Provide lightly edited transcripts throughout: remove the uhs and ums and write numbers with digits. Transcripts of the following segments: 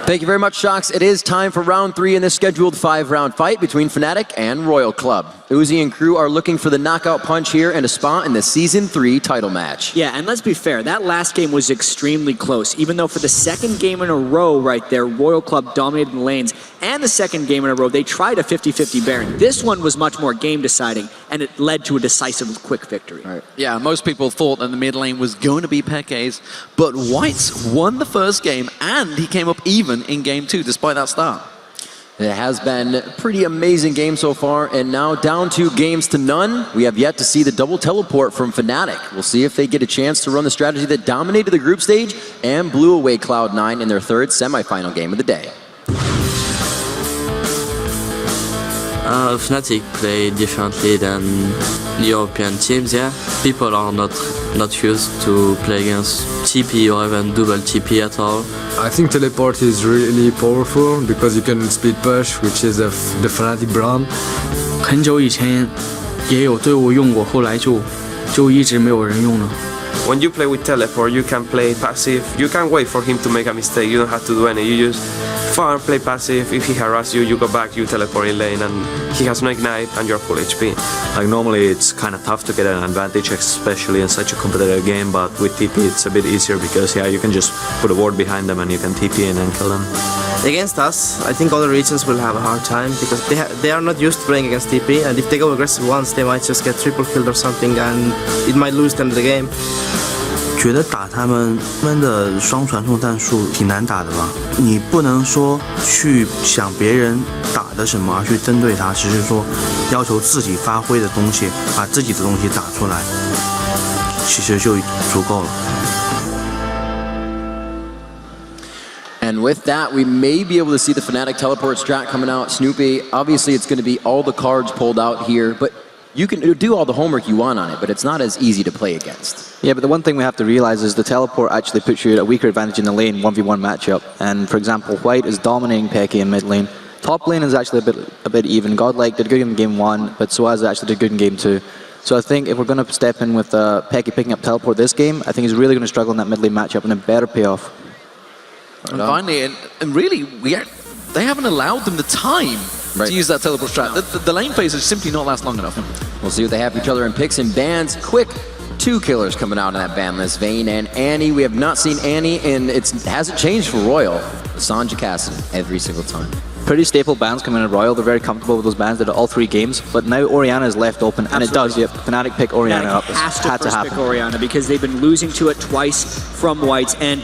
Thank you very much, Shocks. It is time for round 3 in this scheduled 5-round fight between Fnatic and Royal Club. Uzi and crew are looking for the knockout punch here and a spot in the Season 3 title match. Yeah, and let's be fair, that last game was extremely close, even though for the second game in a row right there, Royal Club dominated the lanes, and the second game in a row, they tried a 50-50 Baron. This one was much more game deciding, and it led to a decisive, quick victory. Right. Yeah, most people thought that the mid lane was going to be Peke's, but Whites won the first game, and he came up even in game 2, despite that start. It has been a pretty amazing game so far, and now down 2 games to none. We have yet to see the double teleport from Fnatic. We'll see if they get a chance to run the strategy that dominated the group stage and blew away Cloud9 in their 3rd semifinal game of the day. Fnatic play differently than European teams, yeah. People are not used to play against TP or even double TP at all. I think teleport is really powerful because you can split push, which is the Fnatic brand. 很久以前也有队伍用过，后来就一直没有人用了。 When you play with teleport, you can play passive. You can't wait for him to make a mistake. You don't have to do any. You just farm, play passive. If he harasses you, you go back, you teleport in lane, and he has no ignite, and you're full HP. Like normally, it's kind of tough to get an advantage, especially in such a competitive game. But with TP, it's a bit easier because yeah, you can just put a ward behind them and you can TP in and kill them. Against us, I think other regions will have a hard time because they are not used to playing against TP, and if they go aggressive once, they might just get triple killed or something, and it might lose them the game. 觉得打他们的双传送战术挺难打的吧？你不能说去想别人打的什么而去针对他，只是说要求自己发挥的东西，把自己的东西打出来，其实就足够了。 And with that, we may be able to see the Fnatic teleport strat coming out. Snoopy, obviously it's going to be all the cards pulled out here, but you can do all the homework you want on it, but it's not as easy to play against. Yeah, but the one thing we have to realize is the teleport actually puts you at a weaker advantage in the lane, 1v1 matchup. And for example, White is dominating Peke in mid lane. Top lane is actually a bit even. Godlike did good in game 1, but Suaz actually did good in game 2. So I think if we're going to step in with Peke picking up teleport this game, I think he's really going to struggle in that mid lane matchup, and it better pay off. And finally, and really, they haven't allowed them the time to use that teleport strat. The lane phase is simply not last long enough. We'll see what they have each other in picks and bans. Quick 2 killers coming out on that ban list. Vayne and Annie. We have not seen Annie, and it hasn't changed for Royal. Sanja Cassidy every single time. Pretty staple bans coming in Royal. They're very comfortable with those bans. They did all 3 games, but now Orianna is left open, and it does. Yep, Fnatic pick Orianna up. Has to happen. Pick Orianna because they've been losing to it twice from Whites, and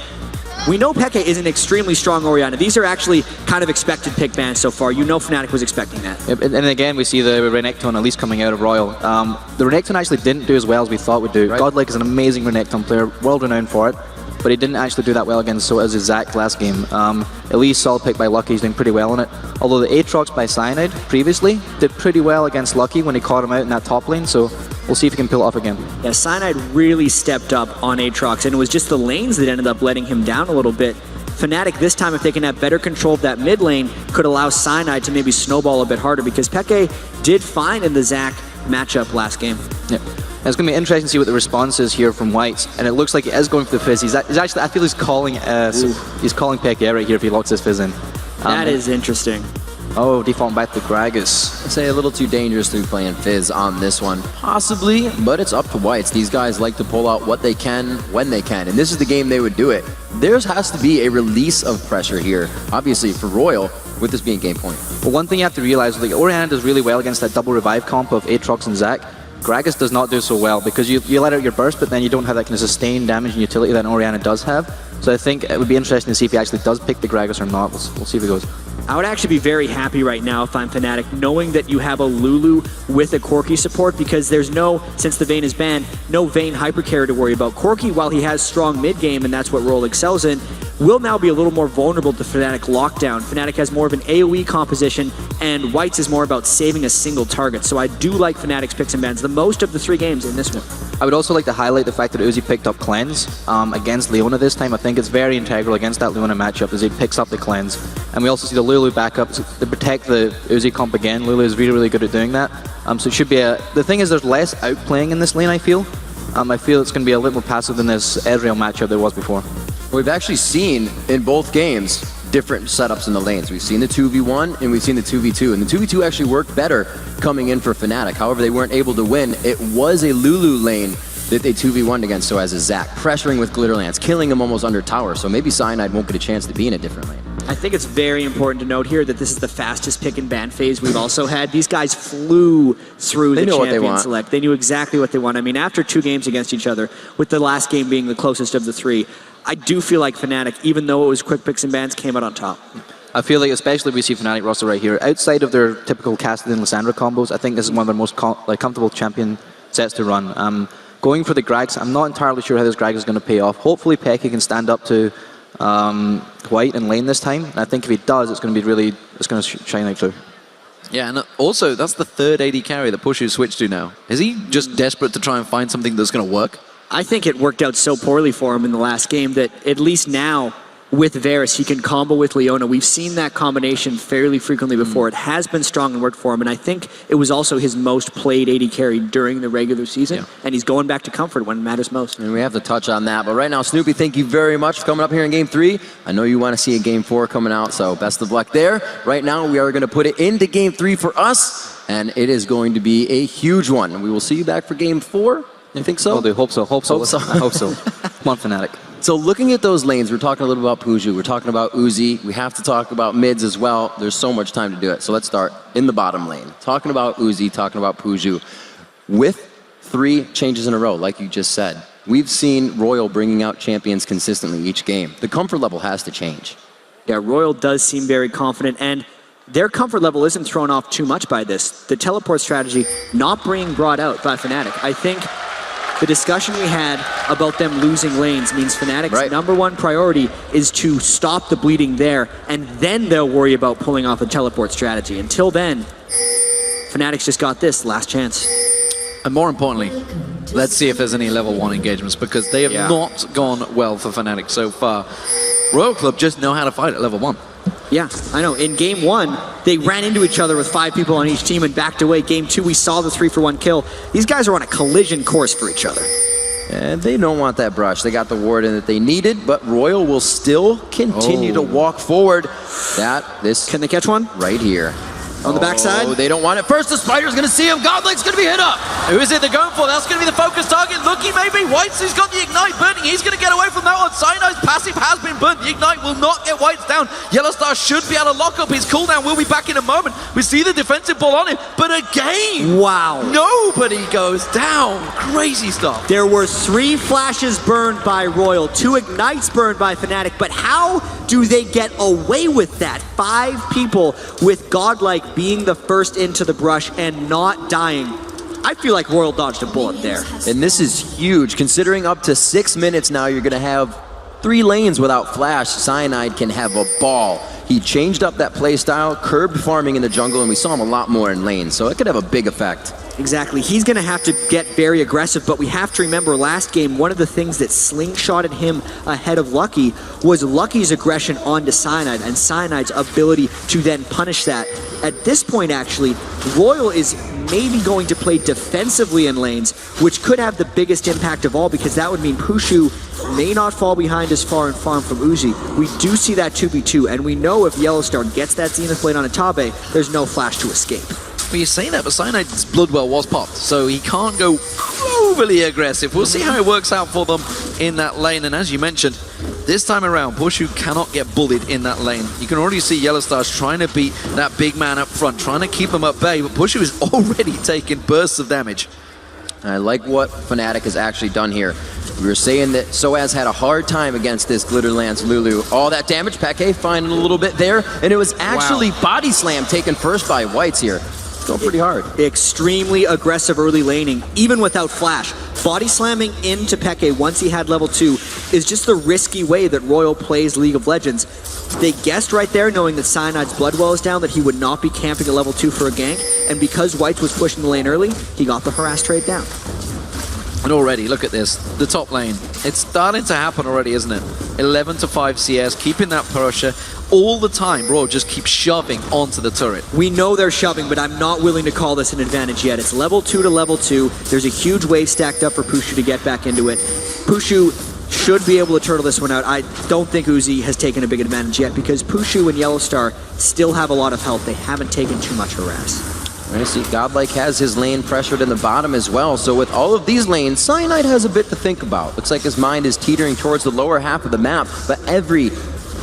we know Peke is an extremely strong Orianna. These are actually kind of expected pick bans so far. You know Fnatic was expecting that. Yep, and again, we see the Renekton at least coming out of Royal. The Renekton actually didn't do as well as we thought would do. Right. Godlike is an amazing Renekton player, world-renowned for it, but he didn't actually do that well against so as Zac last game. Elise solid pick by Lucky, he's doing pretty well on it. Although the Aatrox by Cyanide previously did pretty well against Lucky when he caught him out in that top lane, so we'll see if he can pull it off again. Yeah, Cyanide really stepped up on Aatrox, and it was just the lanes that ended up letting him down a little bit. Fnatic this time, if they can have better control of that mid lane, could allow Cyanide to maybe snowball a bit harder because Peke did fine in the Zac matchup last game. Yeah. And it's going to be interesting to see what the response is here from Whites, and it looks like he is going for the Fizz. He's actually, I feel he's calling Peke right here if he locks his Fizz in. That is interesting. Oh, defaulting back to Gragas. I'd say a little too dangerous to be playing Fizz on this one. Possibly, but it's up to Whites. These guys like to pull out what they can when they can, and this is the game they would do it. There has to be a release of pressure here, obviously for Royal, with this being game point. But one thing you have to realize, like Orianna does really well against that double revive comp of Aatrox and Zac. Gragas does not do so well because you let out your burst, but then you don't have that kind of sustained damage and utility that Orianna does have. So I think it would be interesting to see if he actually does pick the Gragas or not. We'll see if he goes. I would actually be very happy right now if I'm Fnatic, knowing that you have a Lulu with a Corki support, because there's no, since the Vayne is banned, no Vayne hypercarry to worry about. Corki, while he has strong mid game, and that's what Royal excels in, will now be a little more vulnerable to Fnatic lockdown. Fnatic has more of an AoE composition, and Whites is more about saving a single target. So I do like Fnatic's picks and bans, the most of the 3 games in this one. I would also like to highlight the fact that Uzi picked up Cleanse against Leona this time. I think it's very integral against that Leona matchup as he picks up the Cleanse. And we also see the Lulu backup to protect the Uzi comp again. Lulu is really, really good at doing that. So it should be the thing is there's less outplaying in this lane, I feel. I feel it's going to be a little more passive than this Ezreal matchup there was before. We've actually seen in both games different setups in the lanes. We've seen the 2v1 and we've seen the 2v2, and the 2v2 actually worked better coming in for Fnatic. However, they weren't able to win. It was a Lulu lane that they 2v1'd against, so as a Zac, pressuring with Glitterlance, killing him almost under tower, so maybe Cyanide won't get a chance to be in a different lane. I think it's very important to note here that this is the fastest pick and ban phase we've also had. These guys flew through the champion select. They knew exactly what they want. I mean, after 2 games against each other, with the last game being the closest of the 3, I do feel like Fnatic, even though it was quick picks and bans, came out on top. I feel like, especially we see Fnatic roster right here, outside of their typical Cassidy and Lissandra combos, I think this is one of their most comfortable champion sets to run. Going for the Grags, I'm not entirely sure how this Grag is going to pay off. Hopefully Peke can stand up to White and lane this time. And I think if he does, it's going to be really, it's going to shine out too. Yeah, and also, that's the 3rd AD carry that Pushu switched to now. Is he just desperate to try and find something that's going to work? I think it worked out so poorly for him in the last game that at least now, with Varus, he can combo with Leona. We've seen that combination fairly frequently before. It has been strong and worked for him, and I think it was also his most played AD carry during the regular season, and he's going back to comfort when it matters most. And we have to touch on that, but right now, Snoopy, thank you very much for coming up here in Game 3. I know you want to see a Game 4 coming out, so best of luck there. Right now, we are going to put it into Game 3 for us, and it is going to be a huge one. We will see you back for Game 4. You think so? Well, they hope so. Hope so. I hope so. Come on, Fnatic. So looking at those lanes, we're talking a little about Puju, we're talking about Uzi, we have to talk about mids as well. There's so much time to do it. So let's start in the bottom lane. Talking about Uzi, talking about Puju. With 3 changes in a row, like you just said, we've seen Royal bringing out champions consistently each game. The comfort level has to change. Yeah, Royal does seem very confident, and their comfort level isn't thrown off too much by this. The teleport strategy not being brought out by Fnatic. I think the discussion we had about them losing lanes means Fnatic's number 1 priority is to stop the bleeding there, and then they'll worry about pulling off a teleport strategy. Until then, Fnatic's just got this last chance. And more importantly, let's see if there's any level 1 engagements, because they have not gone well for Fnatic so far. Royal Club just know how to fight at level 1. Yeah, I know. In Game 1, they ran into each other with 5 people on each team and backed away. Game 2, we saw the 3-for-1 kill. These guys are on a collision course for each other. And they don't want that brush. They got the ward in that they needed, but Royal will still continue to walk forward. Can they catch one? Right here. On the backside? Oh, they don't want it. First, the Spider's going to see him. Godlake's going to be hit up. Who is it they're going for? That's going to be the focus target. Lucky maybe. White's who's got the Ignite burning. He's going to get away from that one. Cyanide's passive has been burnt. The Ignite will not get White's down. Yellowstar should be able to lock up his cooldown. We'll be back in a moment. We see the defensive ball on him. But again, wow, nobody goes down. Crazy stuff. There were 3 flashes burned by Royal, 2 Ignites burned by Fnatic, but how do they get away with that? 5 people with Godlike being the first into the brush and not dying. I feel like Royal dodged a bullet there. And this is huge. Considering up to 6 minutes now, you're going to have 3 lanes without flash. Cyanide can have a ball. He changed up that play style, curbed farming in the jungle, and we saw him a lot more in lanes, so it could have a big effect. Exactly. He's going to have to get very aggressive, but we have to remember last game, one of the things that slingshotted him ahead of Lucky was Lucky's aggression onto Cyanide and Cyanide's ability to then punish that. At this point, actually, Royal is maybe going to play defensively in lanes, which could have the biggest impact of all, because that would mean Pushu may not fall behind as far in farm from Uzi. We do see that 2v2, and we know if Yellowstar gets that Zenith Blade on Atabe, there's no flash to escape. Well, you say that, but Cyanide's Bloodwell was popped, so he can't go overly aggressive. We'll see how it works out for them in that lane, and as you mentioned, this time around, Pushu cannot get bullied in that lane. You can already see Yellowstars trying to beat that big man up front, trying to keep him at bay, but Pushu is already taking bursts of damage. I like what Fnatic has actually done here. We were saying that Soaz had a hard time against this Glitterlance Lulu. All that damage, Peke finding a little bit there, and it was actually Body Slam taken first by Whites here. Going pretty hard. Extremely aggressive early laning, even without flash. Body slamming into Peke once he had level 2 is just the risky way that Royal plays League of Legends. They guessed right there, knowing that Cyanide's Bloodwell is down, that he would not be camping at level 2 for a gank, and because Whites was pushing the lane early, he got the harass trade down. And already, look at this, the top lane. It's starting to happen already, isn't it? 11 to 5 CS, keeping that pressure all the time. Royal just keeps shoving onto the turret. We know they're shoving, but I'm not willing to call this an advantage yet. It's level 2 to level 2. There's a huge wave stacked up for Pushu to get back into it. Pushu should be able to turtle this one out. I don't think Uzi has taken a big advantage yet because Pushu and Yellowstar still have a lot of health. They haven't taken too much harass. I see Godlike has his lane pressured in the bottom as well. So with all of these lanes, Cyanide has a bit to think about. Looks like his mind is teetering towards the lower half of the map, but every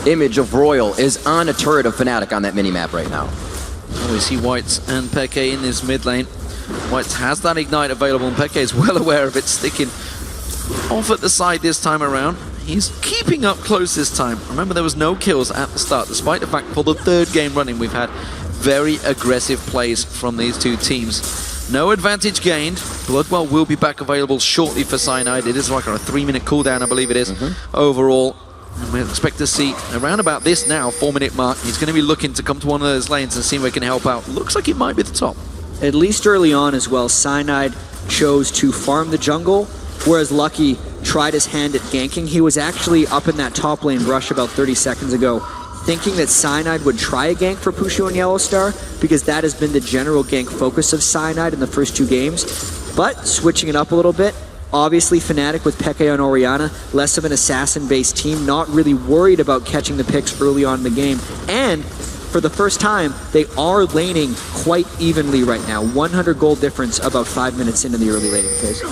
image of Royal is on a turret of Fnatic on that mini-map right now. Oh, we see Whites and Peke in this mid lane. Whites has that Ignite available, and Peke is well aware of it, sticking off at the side this time around. He's keeping up close this time. Remember, there was no kills at the start, despite the fact for the third game running we've had very aggressive plays from these two teams. No advantage gained. Bloodwell will be back available shortly for Cyanide. It is like a 3-minute cooldown, I believe it is, overall. And we expect to see around about this now, 4-minute mark. He's going to be looking to come to one of those lanes and see if we can help out. Looks like he might be the top. At least early on as well, Cyanide chose to farm the jungle, whereas Lucky tried his hand at ganking. He was actually up in that top lane rush about 30 seconds ago, thinking that Cyanide would try a gank for Pushu and Yellowstar, because that has been the general gank focus of Cyanide in the first 2 games. But switching it up a little bit, obviously Fnatic with Peke and Orianna, less of an assassin-based team, not really worried about catching the picks early on in the game. And for the first time, they are laning quite evenly right now. 100 gold difference about 5 minutes into the early laning phase.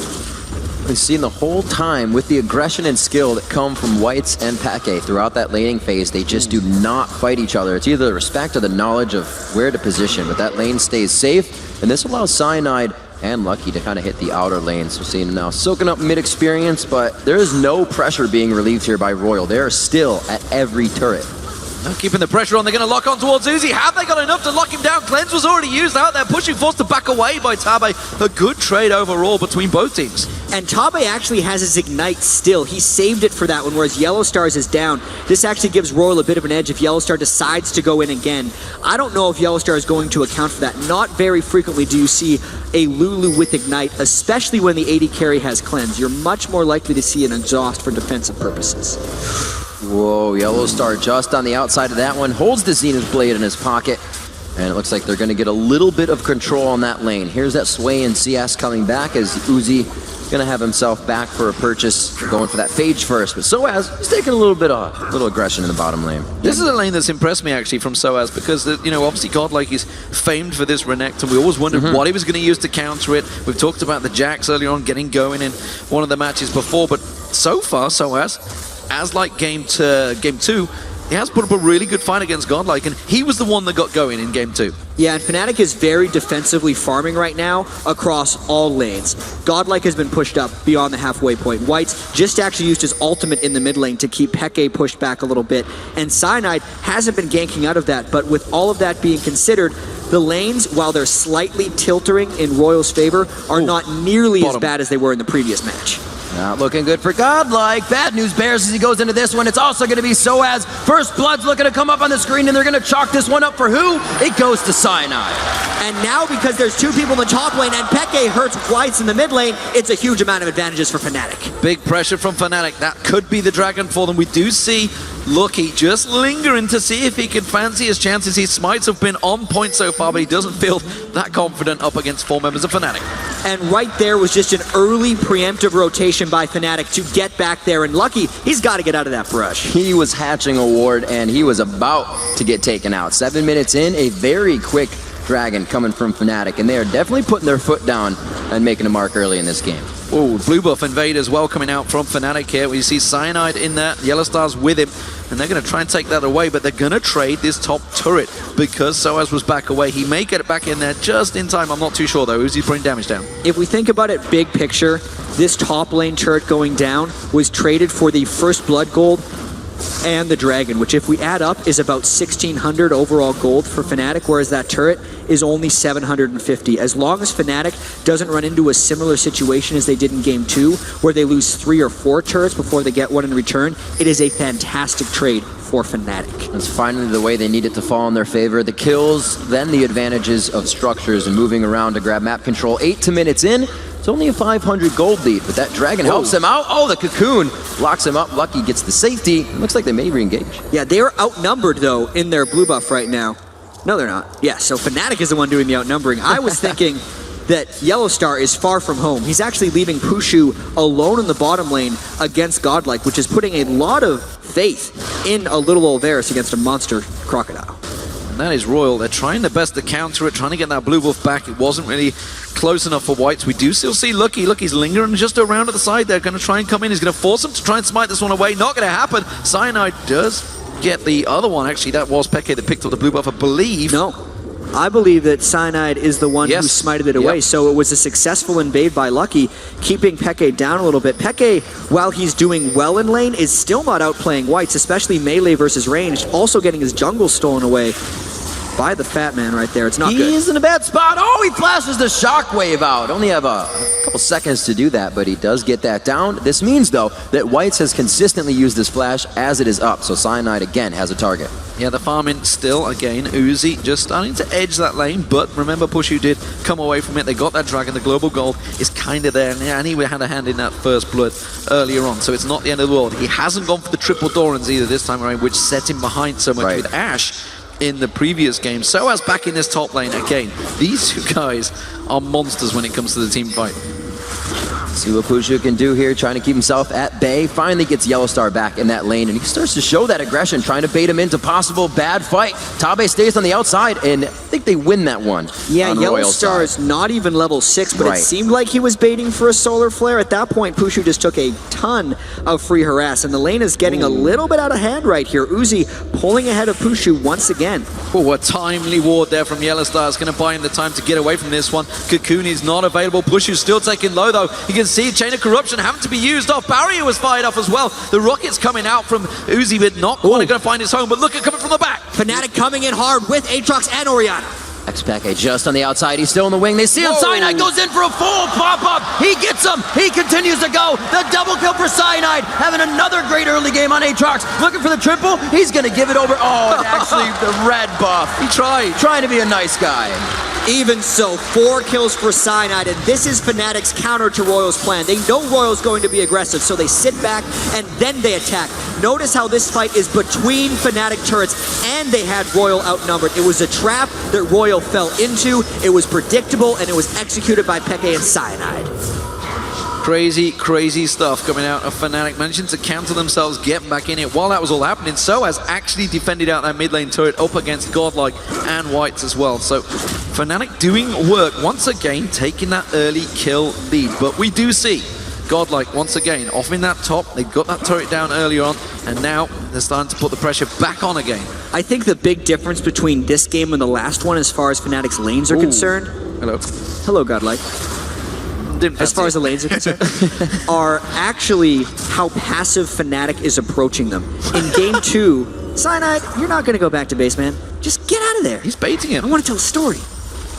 We've seen the whole time with the aggression and skill that come from Whites and Peke throughout that laning phase, they just do not fight each other. It's either the respect or the knowledge of where to position, but that lane stays safe, and this allows Cyanide and Lucky to kind of hit the outer lanes. We're seeing now soaking up mid-experience, but there is no pressure being relieved here by Royal. They're still at every turret. Now keeping the pressure on, they're going to lock on towards Uzi. Have they got enough to lock him down? Cleanse was already used out there, pushing forced to back away by Tabe. A good trade overall between both teams. And Tabe actually has his Ignite still. He saved it for that one, whereas Yellowstar's is down. This actually gives Royal a bit of an edge if Yellowstar decides to go in again. I don't know if Yellowstar is going to account for that. Not very frequently do you see a Lulu with Ignite, especially when the AD carry has Cleanse. You're much more likely to see an exhaust for defensive purposes. Whoa, Yellowstar just on the outside of that one, holds the Zenith Blade in his pocket, and it looks like they're going to get a little bit of control on that lane. Here's that Sway and CS coming back as Uzi going to have himself back for a purchase, going for that Phage first, but Soaz is taking a little bit of aggression in the bottom lane. This is a lane that's impressed me actually from Soaz because, you know, obviously Godlike is famed for this Renekton, and we always wondered what he was going to use to counter it. We've talked about the Jax earlier on getting going in one of the matches before, but so far Soaz, as like game 2, he has put up a really good fight against Godlike, and he was the one that got going in game 2. Yeah, and Fnatic is very defensively farming right now across all lanes. Godlike has been pushed up beyond the halfway point. Whites just actually used his ultimate in the mid lane to keep Peke pushed back a little bit, and Cyanide hasn't been ganking out of that, but with all of that being considered, the lanes, while they're slightly tiltering in Royal's favor, are not nearly as bad as they were in the previous match. Not looking good for Godlike. Bad news bears as he goes into this one. It's also going to be Soaz. First Blood's looking to come up on the screen, and they're going to chalk this one up for who? It goes to Cyanide. And now, because there's 2 people in the top lane and Peke hurts Whites in the mid lane, it's a huge amount of advantages for Fnatic. Big pressure from Fnatic. That could be the dragon for them. We do see Lucky just lingering to see if he can fancy his chances. His smites have been on point so far, but he doesn't feel that confident up against 4 members of Fnatic. And right there was just an early preemptive rotation by Fnatic to get back there, and Lucky, he's got to get out of that brush. He was hatching a ward, and he was about to get taken out. 7 minutes in, a very quick dragon coming from Fnatic, and they are definitely putting their foot down and making a mark early in this game. Oh, blue buff invade as well coming out from Fnatic here. We see Cyanide in there, Yellowstar's with him, and they're going to try and take that away, but they're going to trade this top turret because Soaz was back away. He may get it back in there just in time. I'm not too sure though. Uzi's putting damage down. If we think about it big picture, this top lane turret going down was traded for the first blood gold and the dragon, which if we add up is about 1,600 overall gold for Fnatic, whereas that turret is only 750. As long as Fnatic doesn't run into a similar situation as they did in game 2, where they lose 3 or 4 turrets before they get one in return, it is a fantastic trade for Fnatic. That's finally the way they need it to fall in their favor. The kills, then the advantages of structures and moving around to grab map control. 8 minutes in, it's only a 500 gold lead, but that dragon helps him out. Oh, the cocoon locks him up. Lucky gets the safety. It looks like they may re-engage. Yeah, they are outnumbered though in their blue buff right now. No, they're not. Yeah, so Fnatic is the one doing the outnumbering. I was thinking that Yellow Star is far from home. He's actually leaving Pushu alone in the bottom lane against Godlike, which is putting a lot of faith in a little old Varus against a monster Crocodile. And that is Royal. They're trying their best to counter it, trying to get that Blue Wolf back. It wasn't really close enough for Whites. We do still see Lucky. Lucky's lingering just around at the side. They're going to try and come in. He's going to force him to try and smite this one away. Not going to happen. Cyanide does get the other one. Actually, that was Peke that picked up the blue buff, I believe. No. I believe that Cyanide is the one who smited it away, so it was a successful invade by Lucky, keeping Peke down a little bit. Peke, while he's doing well in lane, is still not outplaying Whites, especially melee versus ranged, also getting his jungle stolen away by the fat man right there. It's not good. He's in a bad spot. Oh, he flashes the shockwave out. Only have a couple seconds to do that, but he does get that down. This means, though, that Whites has consistently used this flash as it is up, so Cyanide again has a target. Yeah, the farming still, again, Uzi just starting to edge that lane, but remember Pushu did come away from it. They got that dragon, the global gold is kind of there, and he had a hand in that first blood earlier on, so it's not the end of the world. He hasn't gone for the triple Dorans either this time around, which set him behind so much with Ashe in the previous game. So as back in this top lane, again, these two guys are monsters when it comes to the team fight. See what Pushu can do here, trying to keep himself at bay. Finally gets Yellow Star back in that lane, and he starts to show that aggression, trying to bait him into possible bad fight. Tabe stays on the outside, and I think they win that one. Yeah, Yellow Star is not even level 6, but it seemed like he was baiting for a solar flare. At that point, Pushu just took a ton of free harass, and the lane is getting a little bit out of hand right here. Uzi pulling ahead of Pushu once again. Oh, a timely ward there from Yellow Star. It's going to buy him the time to get away from this one. Cocoon is not available. Pushu's still taking low, though. You can see Chain of Corruption having to be used off. Barrier was fired off as well. The rocket's coming out from Uzi, but not quite going to find his home. But look at coming from the back. Fnatic coming in hard with Aatrox and Orianna. Xpeke just on the outside. He's still in the wing. They see him. Cyanide goes in for a full pop-up. He gets him. He continues to go. The double kill for Cyanide. Having another great early game on Aatrox. Looking for the triple. He's going to give it over. Oh, and actually the red buff. He tried. Trying to be a nice guy. Even so, 4 kills for Cyanide, and this is Fnatic's counter to Royal's plan. They know Royal's going to be aggressive, so they sit back and then they attack. Notice how this fight is between Fnatic turrets, and they had Royal outnumbered. It was a trap that Royal fell into. It was predictable, and it was executed by Peke and Cyanide. Crazy, crazy stuff coming out of Fnatic. Managing to counter themselves, getting back in it. While that was all happening, So has actually defended out that mid lane turret up against Godlike and Whites as well. So Fnatic doing work once again, taking that early kill lead. But we do see Godlike once again off in that top. They got that turret down earlier on, and now they're starting to put the pressure back on again. I think the big difference between this game and the last one, as far as Fnatic's lanes are concerned. Hello, Godlike. As far as the lanes are concerned, are actually how passive Fnatic is approaching them. In game 2, Cyanide, you're not going to go back to base, man. Just get out of there. He's baiting him. I want to tell a story.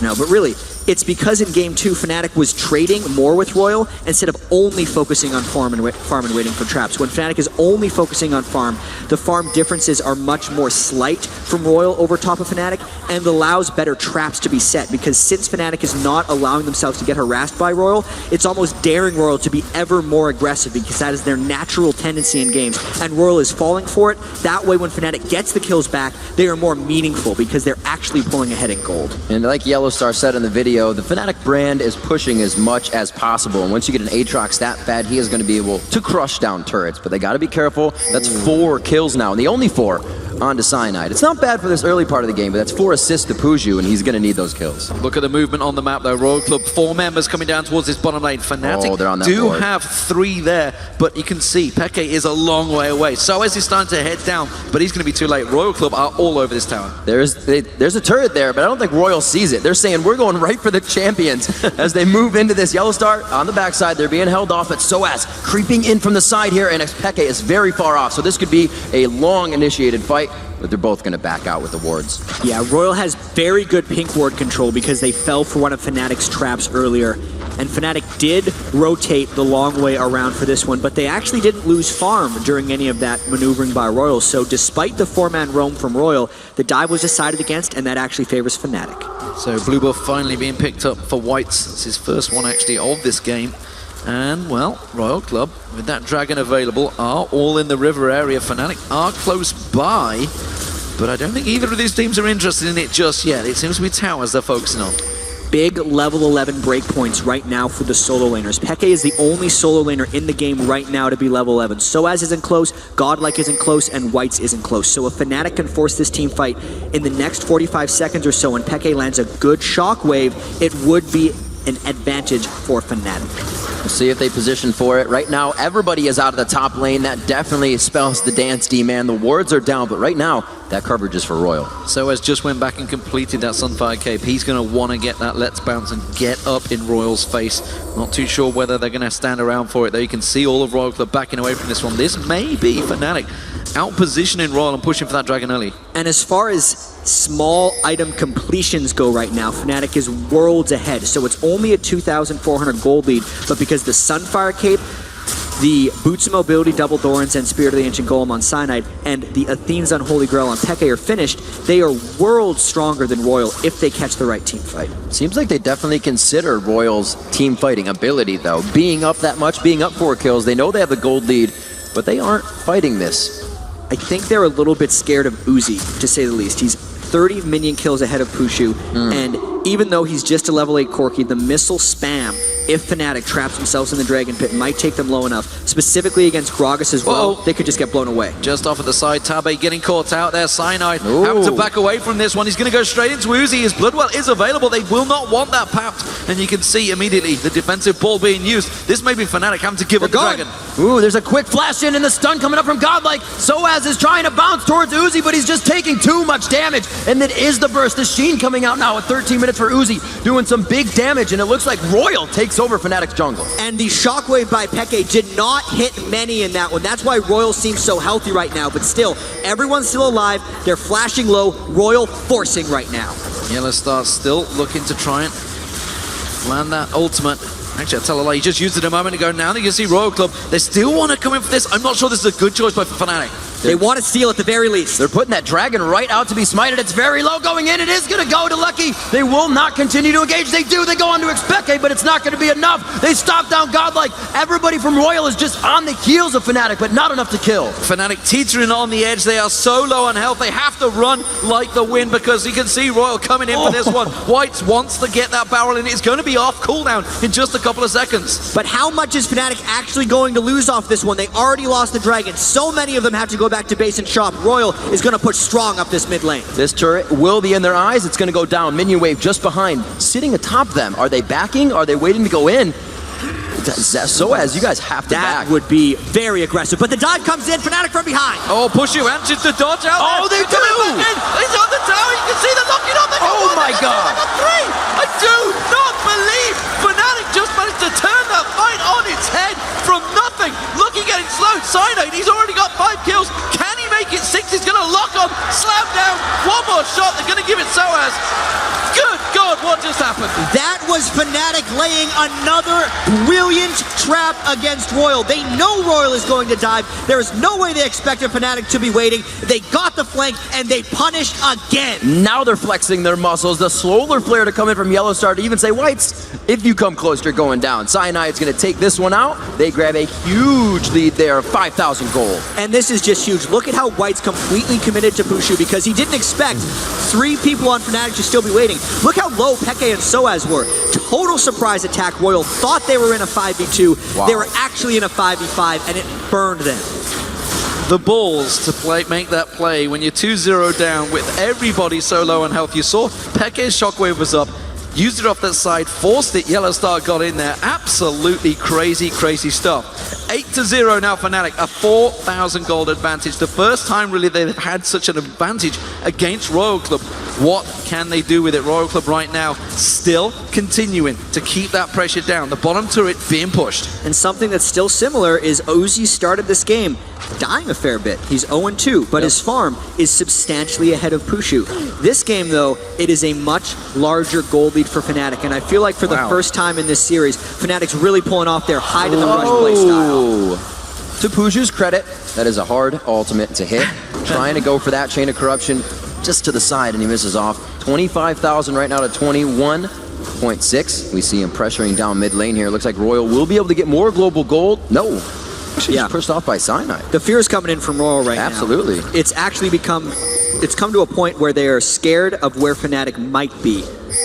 No, but really, it's because in game 2, Fnatic was trading more with Royal instead of only focusing on farm and waiting for traps. When Fnatic is only focusing on farm, the farm differences are much more slight from Royal over top of Fnatic, and allows better traps to be set, because since Fnatic is not allowing themselves to get harassed by Royal, it's almost daring Royal to be ever more aggressive, because that is their natural tendency in games, and Royal is falling for it. That way, when Fnatic gets the kills back, they are more meaningful, because they're actually pulling ahead in gold. And like Yellow Star said in the video, the Fnatic brand is pushing as much as possible, and once you get an Aatrox that bad, he is going to be able to crush down turrets, but they got to be careful. That's 4 kills now, and the only 4 onto Cyanide. It's not bad for this early part of the game, but that's 4 assists to Pushu, and he's going to need those kills. Look at the movement on the map, though. Royal Club, 4 members coming down towards this bottom lane. Fnatic they're on that do board. have 3 there, but you can see Peke is a long way away. So as he's starting to head down, but he's going to be too late. Royal Club are all over this tower. There's a turret there, but I don't think Royal sees it. They're saying, we're going right for the champions as they move into this. Yellow Star on the backside. They're being held off, but Soaz creeping in from the side here, and Peke is very far off. So this could be a long initiated fight, but they're both going to back out with the wards. Yeah, Royal has very good pink ward control because they fell for one of Fnatic's traps earlier. And Fnatic did rotate the long way around for this one, but they actually didn't lose farm during any of that maneuvering by Royal. So despite the 4-man roam from Royal, the dive was decided against, and that actually favors Fnatic. So Blue Buff finally being picked up for Whites. It's his first one actually of this game. And, well, Royal Club, with that dragon available, are all in the river area. Fnatic are close by, but I don't think either of these teams are interested in it just yet. It seems to be towers they're focusing on. big level 11 breakpoints right now for the solo laners. Peke is the only solo laner in the game right now to be level 11. Soaz isn't close, Godlike isn't close, and Whites isn't close. So if Fnatic can force this team fight in the next 45 seconds or so and Peke lands a good shockwave, it would be an advantage for Fnatic. We'll see if they position for it. Right now, everybody is out of the top lane. That definitely spells the dance, D-man. The wards are down, but right now, that coverage is for Royal. Soaz just went back and completed that Sunfire Cape. He's going to want to get that Let's Bounce and get up in Royal's face. Not too sure whether they're going to stand around for it, though. You can see all of Royal Club backing away from this one. This may be Fnatic out-positioning Royal and pushing for that Dragon early. And as far as small item completions go right now, Fnatic is worlds ahead. So it's only a 2,400 gold lead, but because the Sunfire Cape, the Boots of Mobility, Double Thorns, and Spirit of the Ancient Golem on Cyanide, and the Athene's Unholy Grail on Peke are finished, they are worlds stronger than Royal if they catch the right team fight. Seems like they definitely consider Royal's team fighting ability, though. Being up that much, being up 4 kills, they know they have the gold lead, but they aren't fighting this. I think they're a little bit scared of Uzi, to say the least. He's 30 minion kills ahead of Pushu, and even though he's just a level 8 Corki, the missile spam, if Fnatic traps themselves in the Dragon Pit, might take them low enough. Specifically against Gragas as well, they could just get blown away. Just off at the side, Tabe getting caught out there. Cyanide having to back away from this one. He's going to go straight into Uzi. His Bloodwell is available. They will not want that papped. And you can see immediately the defensive ball being used. This may be Fnatic having to give up the Dragon. Ooh, there's a quick flash in and the stun coming up from Godlike. Soaz is trying to bounce towards Uzi, but he's just taking too much damage. And it is the burst. The Sheen coming out now at 13 minutes for Uzi, doing some big damage, and it looks like Royal takes over Fnatic's jungle. And the shockwave by Peke did not hit many in that one. That's why Royal seems so healthy right now, but still, everyone's still alive. They're flashing low. Royal forcing right now. Yellow Star still looking to try and land that ultimate. Actually, I tell a lie, he just used it a moment ago. Now that you can see Royal Club, they still want to come in for this. I'm not sure this is a good choice by Fnatic. They want to steal at the very least. They're putting that Dragon right out to be smited. It's very low going in. It is going to go to Lucky. They will not continue to engage. They do. They go on to Expeke, but it's not going to be enough. They stop down Godlike. Everybody from Royal is just on the heels of Fnatic, but not enough to kill. Fnatic teetering on the edge. They are so low on health. They have to run like the wind because you can see Royal coming in for this one. Whites wants to get that barrel in. It's going to be off cooldown in just a couple of seconds. But how much is Fnatic actually going to lose off this one? They already lost the Dragon. So many of them have to go back to base and shop. Royal is going to push strong up this mid lane. This turret will be in their eyes. It's going to go down. Minion wave just behind, sitting atop them. Are they backing? Are they waiting to go in? Soaz, you guys have to back. That would be very aggressive. But the dive comes in. Fnatic from behind. Oh, Pushu answers to dodge out. Oh, they do! He's on the tower. You can see them locking on. Oh my God! I do not believe Fnatic just managed to turn that fight on its head from nothing. Looking at it slow. Cyanide, he's already got 5 kills. Can he make it 6? He's going to lock on. Slam down. One more shot. They're going to give it Soaz. Good God, what just happened? That was Fnatic laying another brilliant trap against Royal. They know Royal is going to dive. There is no way they expected Fnatic to be waiting. They got the flank, and they punished again. Now they're flexing their muscles. The slower flare to come in from Yellow Star to even say, Whites, if you come close, you're going down. Cyanide's going to take this one out. They grab a huge lead there of 5,000 gold. And this is just huge. Look at how White's completely committed to Pushu because he didn't expect 3 people on Fnatic to still be waiting. Look how low Peke and Soaz were. Total surprise attack. Royal thought they were in a 5v2. Wow. They were actually in a 5v5, and it burned them. The balls to make that play when you're 2-0 down with everybody so low on health. You saw Peke's shockwave was up, used it off that side, forced it, Yellow Star got in there. Absolutely crazy, crazy stuff. 8-0 now Fnatic, a 4,000 gold advantage. The first time really they've had such an advantage against Royal Club. What can they do with it? Royal Club right now still continuing to keep that pressure down. The bottom turret being pushed. And something that's still similar is Uzi started this game dying a fair bit. He's 0-2, but his farm is substantially ahead of Pushu. This game, though, it is a much larger gold lead for Fnatic, and I feel like for the first time in this series, Fnatic's really pulling off their hide-in-the-brush play style. To Pushu's credit, that is a hard ultimate to hit. Trying to go for that Chain of Corruption just to the side, and he misses off. 25,000 right now to 21.6. We see him pressuring down mid lane here. Looks like Royal will be able to get more global gold. No. He's pushed off by Cyanide. The fear is coming in from Royal right now. Absolutely. It's actually become it's come to a point where they are scared of where Fnatic might be.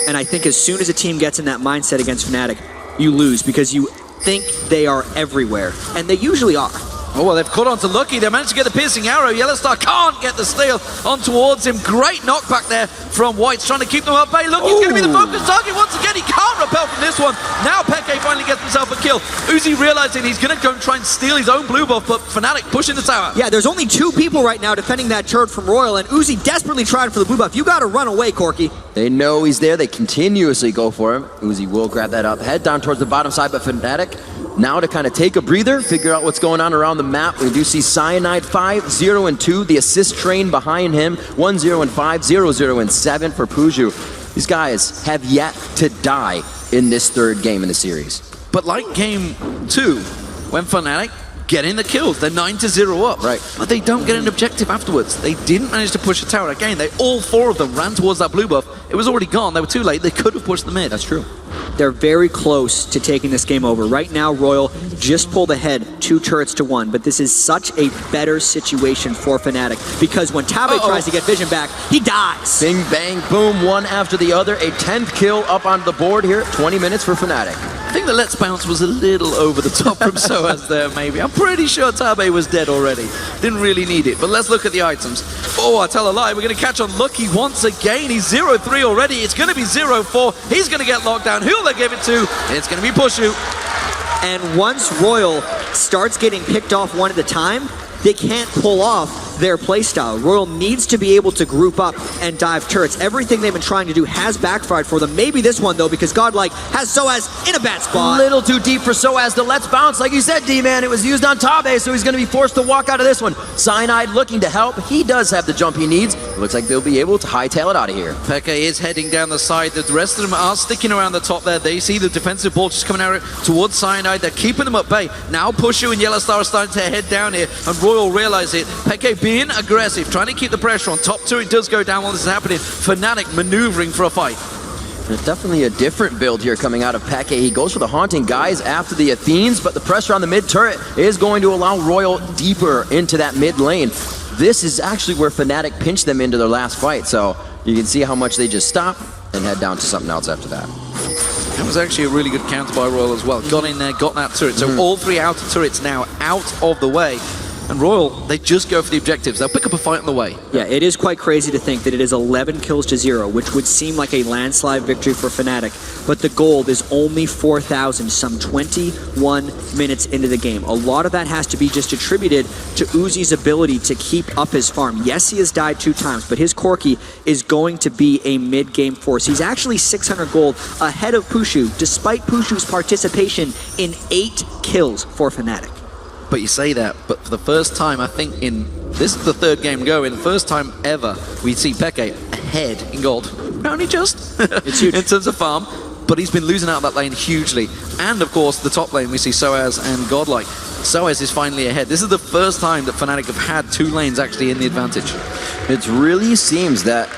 And I think as soon as a team gets in that mindset against Fnatic, you lose because you think they are everywhere. And they usually are. Oh, well, they've caught on to Lucky. They managed to get the piercing arrow. Yellowstar can't get the steal on towards him. Great knockback there from White's trying to keep them at bay. Look, he's going to be the focus target once again. He can't repel from this one. Now Peke finally gets himself a kill. Uzi realizing he's going to go and try and steal his own blue buff, but Fnatic pushing the tower. Yeah, there's only 2 people right now defending that turret from Royal, and Uzi desperately tried for the blue buff. You got to run away, Corky. They know he's there. They continuously go for him. Uzi will grab that up. Head down towards the bottom side, but Fnatic now to kind of take a breather, figure out what's going on around the map. We do see Cyanide 5, 0 and 2, the assist train behind him, 1, 0 and 5, 0, 0 and 7 for Puju. These guys have yet to die in this 3rd game in the series. But like game 2, when Fnatic getting the kills, they're 9-0 up. Right. But they don't get an objective afterwards. They didn't manage to push the tower. Again, all 4 of them ran towards that blue buff. It was already gone. They were too late. They could have pushed the mid. That's true. They're very close to taking this game over. Right now, Royal just pulled ahead 2 turrets to 1, but this is such a better situation for Fnatic because when Tabe tries to get vision back, he dies. Bing, bang, boom, one after the other. A 10th kill up on the board here. 20 minutes for Fnatic. I think the Let's Bounce was a little over the top from Soaz there, maybe. I'm pretty sure Tabe was dead already. Didn't really need it. But let's look at the items. Oh, I tell a lie. We're going to catch on Lucky once again. He's 0-3 already. It's going to be 0-4. He's going to get locked down. Who'll they give it to? It's going to be Pushu. And once Royal starts getting picked off one at a time, they can't pull off their playstyle. Royal needs to be able to group up and dive turrets. Everything they've been trying to do has backfired for them. Maybe this one, though, because Godlike has Soaz in a bad spot. A little too deep for Soaz. The Let's Bounce, like you said, D-Man, it was used on Tabe, so he's going to be forced to walk out of this one. Cyanide looking to help. He does have the jump he needs. It looks like they'll be able to hightail it out of here. Peke is heading down the side. The rest of them are sticking around the top there. They see the defensive ball just coming out towards Cyanide. They're keeping them at bay. Now Pushu and Yellowstar are starting to head down here, and Royal realize it. Peke being aggressive, trying to keep the pressure on. Top 2, it does go down while this is happening. Fnatic maneuvering for a fight. There's definitely a different build here coming out of Peke. He goes for the Haunting Guys after the Athenes, but the pressure on the mid turret is going to allow Royal deeper into that mid lane. This is actually where Fnatic pinched them into their last fight, so you can see how much they just stop and head down to something else after that. That was actually a really good counter by Royal as well. Got in there, got that turret. So all 3 outer turrets now out of the way. And Royal, they just go for the objectives. They'll pick up a fight on the way. Yeah, it is quite crazy to think that it is 11 kills to 0, which would seem like a landslide victory for Fnatic. But the gold is only 4,000, some 21 minutes into the game. A lot of that has to be just attributed to Uzi's ability to keep up his farm. Yes, he has died 2 times, but his Corki is going to be a mid-game force. He's actually 600 gold ahead of Pushu, despite Pushu's participation in 8 kills for Fnatic. But you say that, but for the first time, I think this is the 3rd game going, the first time ever we see Peke ahead in gold. Only just. It's huge. In terms of farm, but he's been losing out that lane hugely. And of course, the top lane, we see Soaz and Godlike. Soaz is finally ahead. This is the first time that Fnatic have had 2 lanes actually in the advantage. It really seems that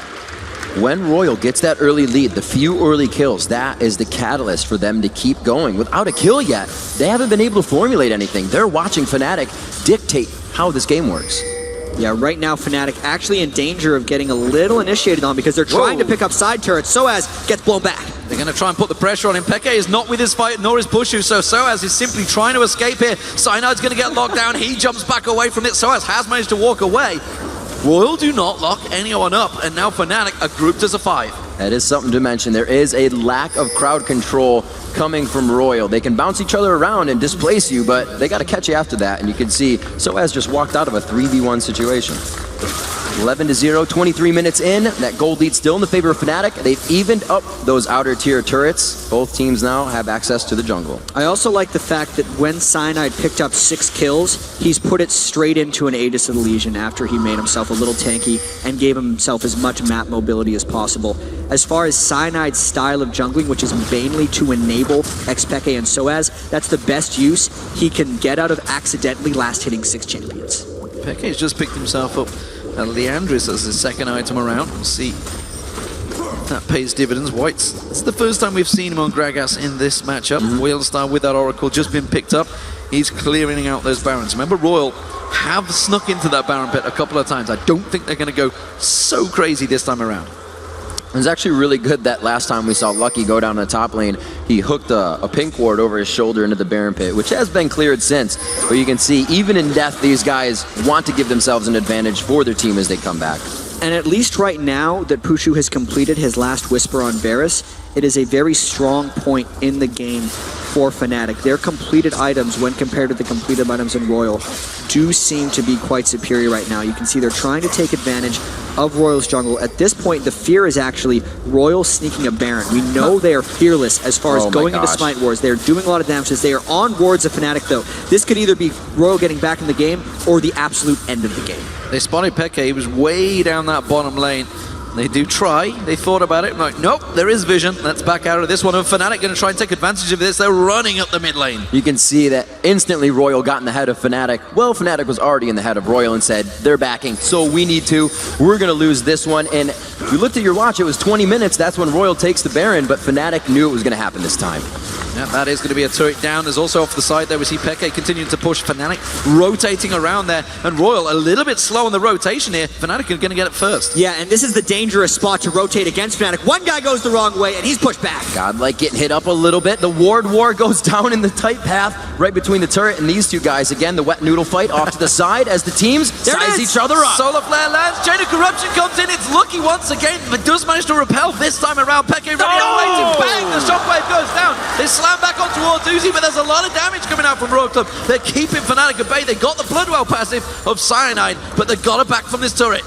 when Royal gets that early lead, the few early kills, that is the catalyst for them to keep going. Without a kill yet, they haven't been able to formulate anything. They're watching Fnatic dictate how this game works. Yeah, right now Fnatic actually in danger of getting a little initiated on because they're trying to pick up side turrets. Soaz gets blown back. They're going to try and put the pressure on him. Peke is not with his fight, nor is Pushu, so Soaz is simply trying to escape here. Cyanide's going to get locked down. He jumps back away from it. Soaz has managed to walk away. Royal do not lock anyone up, and now Fnatic are grouped as a 5. That is something to mention. There is a lack of crowd control coming from Royal. They can bounce each other around and displace you, but they got to catch you after that. And you can see Soaz just walked out of a 3v1 situation. 11-0, 23 minutes in. That gold lead still in the favor of Fnatic. They've evened up those outer tier turrets. Both teams now have access to the jungle. I also like the fact that when Cyanide picked up 6 kills, he's put it straight into an Aegis of the Legion after he made himself a little tanky and gave himself as much map mobility as possible. As far as Cyanide's style of jungling, which is mainly to enable Xpeke and Soaz, that's the best use he can get out of accidentally last hitting 6 champions. Peke's just picked himself up Leandris as his 2nd item around. We'll see if that pays dividends. White's, it's the first time we've seen him on Gragas in this matchup. Wheelstar with that Oracle just been picked up. He's clearing out those Barons. Remember, Royal have snuck into that Baron pit a couple of times. I don't think they're going to go so crazy this time around. It was actually really good that last time we saw Lucky go down the top lane, he hooked a pink ward over his shoulder into the Baron pit, which has been cleared since. But you can see, even in death, these guys want to give themselves an advantage for their team as they come back. And at least right now that Pushu has completed his last Whisper on Varus, it is a very strong point in the game for Fnatic. Their completed items, when compared to the completed items in Royal, do seem to be quite superior right now. You can see they're trying to take advantage of Royal's jungle. At this point, the fear is actually Royal sneaking a Baron. We know they are fearless as far as going into Smite Wars. They're doing a lot of damages. They are on wards of Fnatic, though. This could either be Royal getting back in the game or the absolute end of the game. They spotted Peke. He was way down that bottom lane. They do try. They thought about it. Like, nope, there is vision. Let's back out of this one. And Fnatic going to try and take advantage of this. They're running up the mid lane. You can see that instantly Royal got in the head of Fnatic. Well, Fnatic was already in the head of Royal and said, they're backing, so we need to. We're going to lose this one. And you looked at your watch, it was 20 minutes. That's when Royal takes the Baron, but Fnatic knew it was going to happen this time. Yeah, that is going to be a turret down. There's also off the side there, we see Peke continuing to push. Fnatic rotating around there. And Royal a little bit slow on the rotation here. Fnatic are going to get it first. Yeah, and this is the dangerous spot to rotate against Fnatic. One guy goes the wrong way, and he's pushed back. Godlike getting hit up a little bit. The ward war goes down in the tight path right between the turret and these two guys. Again, the wet noodle fight off to the side as the teams size each other up. Solar Flare lands. Chain of Corruption comes in. It's Lucky once again, but does manage to repel this time around. Peke ready to bang. The shockwave goes down. They slam back on towards Uzi, but there's a lot of damage coming out from Royal Club. They're keeping Fnatic at bay. They got the Bloodwell passive of Cyanide, but they got it back from this turret.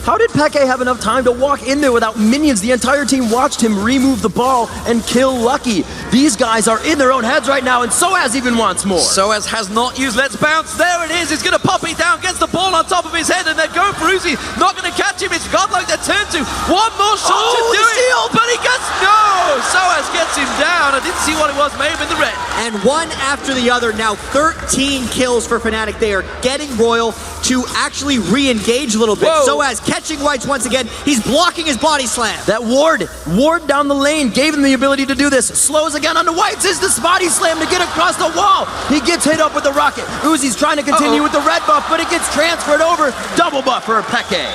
How did Peke have enough time to walk in there without minions? The entire team watched him remove the ball and kill Lucky. These guys are in their own heads right now, and Soaz even wants more. Soaz has not used Let's Bounce. There it is. He's going to pop it down, gets the ball on top of his head, and they're going for Uzi. Not going to catch him. It's Godlike they're turned to. One more shot to do it, but he gets no. Soaz gets him down. I didn't see what it was. May have been the red. And one after the other, now 13 kills for Fnatic. They are getting Royal to actually re-engage a little bit. Soaz catching Whites once again. He's blocking his body slam. That ward down the lane gave him the ability to do this. Slows again onto Whites. Is the body slam to get across the wall. He gets hit up with the rocket. Uzi's trying to continue with the red buff, but it gets transferred over. Double buff for Peke.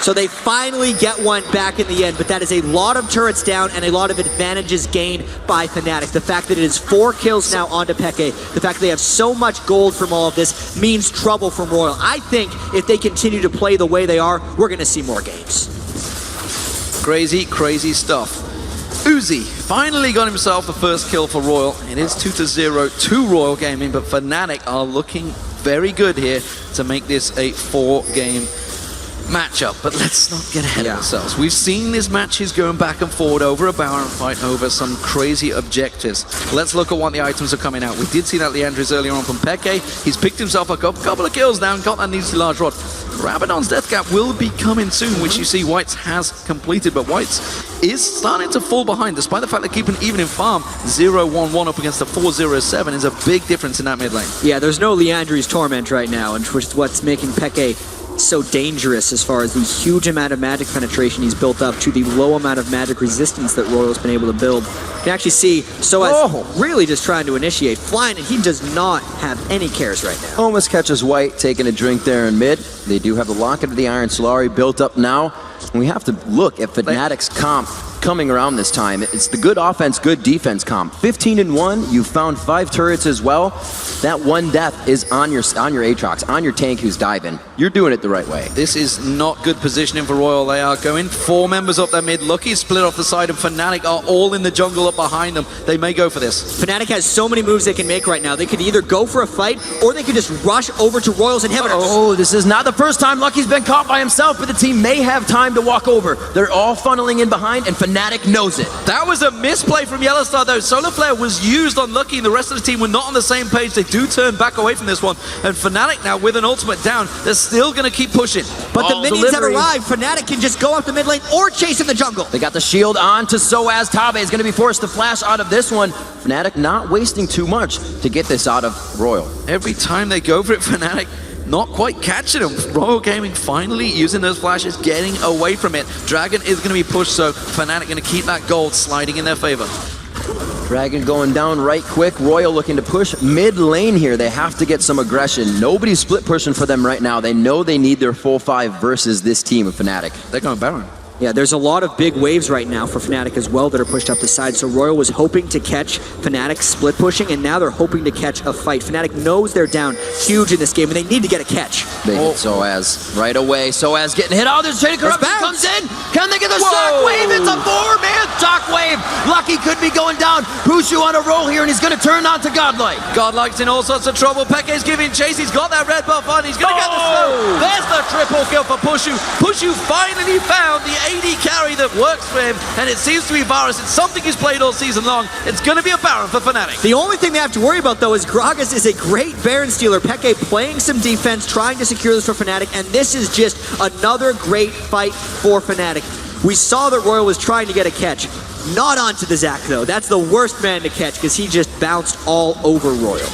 So they finally get one back in the end, but that is a lot of turrets down and a lot of advantages gained by Fnatic. The fact that it is 4 kills now onto Peke, the fact that they have so much gold from all of this means trouble from Royal. I think if they continue to play the way they are, we're going to see more games. Crazy, crazy stuff. Uzi finally got himself the first kill for Royal. It is 2-0 to Royal Gaming, but Fnatic are looking very good here to make this a 4-game matchup, but let's not get ahead of ourselves. We've seen these matches going back and forward over a Baron fight over some crazy objectives. Let's look at what the items are coming out. We did see that Leandris earlier on from Peke. He's picked himself a couple of kills now and got that needly large rod. Rabadon's Death Cap will be coming soon, which you see Whites has completed, but Whites is starting to fall behind, despite the fact that keeping even in farm, 0-1-1 up against a 4-0-7 is a big difference in that mid lane. Yeah, there's no Leandri's Torment right now, and which is what's making Peke so dangerous as far as the huge amount of magic penetration he's built up to the low amount of magic resistance that Royal's been able to build. You can actually see Soaz really just trying to initiate, flying, and he does not have any cares right now. Almost catches White taking a drink there in mid. They do have the Locket of the Iron Solari built up now. And we have to look at Fnatic's comp coming around this time. It's the good offense, good defense comp. 15-1, you found 5 turrets as well. That one death is on your Aatrox, on your tank who's diving. You're doing it the right way. This is not good positioning for Royal. They are going 4 members up their mid. Lucky split off the side, and Fnatic are all in the jungle up behind them. They may go for this. Fnatic has so many moves they can make right now. They could either go for a fight, or they could just rush over to Royal's inhibitors. Oh, this is not the first time Lucky's been caught by himself, but the team may have time to walk over. They're all funneling in behind, and Fnatic knows it. That was a misplay from Yellowstar, though. Solar Flare was used on Lucky, and the rest of the team were not on the same page. They do turn back away from this one, and Fnatic now with an ultimate down, they're still going to keep pushing. But the minions have arrived. Fnatic can just go up the mid lane or chase in the jungle. They got the shield on to Soaz. Tabe is going to be forced to flash out of this one. Fnatic not wasting too much to get this out of Royal. Every time they go for it, Fnatic not quite catching him. Royal Gaming finally using those flashes, getting away from it. Dragon is going to be pushed, so Fnatic going to keep that gold sliding in their favor. Dragon going down right quick. Royal looking to push mid lane here. They have to get some aggression. Nobody's split pushing for them right now. They know they need their full 5 versus this team of Fnatic. They're going Baron. Yeah, there's a lot of big waves right now for Fnatic as well that are pushed up the side. So Royal was hoping to catch Fnatic split pushing, and now they're hoping to catch a fight. Fnatic knows they're down huge in this game, and they need to get a catch. They hit Soaz right away. Soaz getting hit. Oh, there's Chain of Corruption comes in. Can they get the shockwave? It's a 4-man shockwave. Lucky could be going down. Pushu on a roll here, and he's going to turn on to Godlike. Godlike's in all sorts of trouble. Peke's giving chase. He's got that red buff on. He's going to get the slow. There's the triple kill for Pushu. Pushu finally found the AD carry that works for him, and it seems to be Varus. It's something he's played all season long. It's going to be a Baron for Fnatic. The only thing they have to worry about, though, is Gragas is a great Baron stealer. Peke playing some defense, trying to secure this for Fnatic, and this is just another great fight for Fnatic. We saw that Royal was trying to get a catch. Not onto the Zac, though. That's the worst man to catch because he just bounced all over Royal.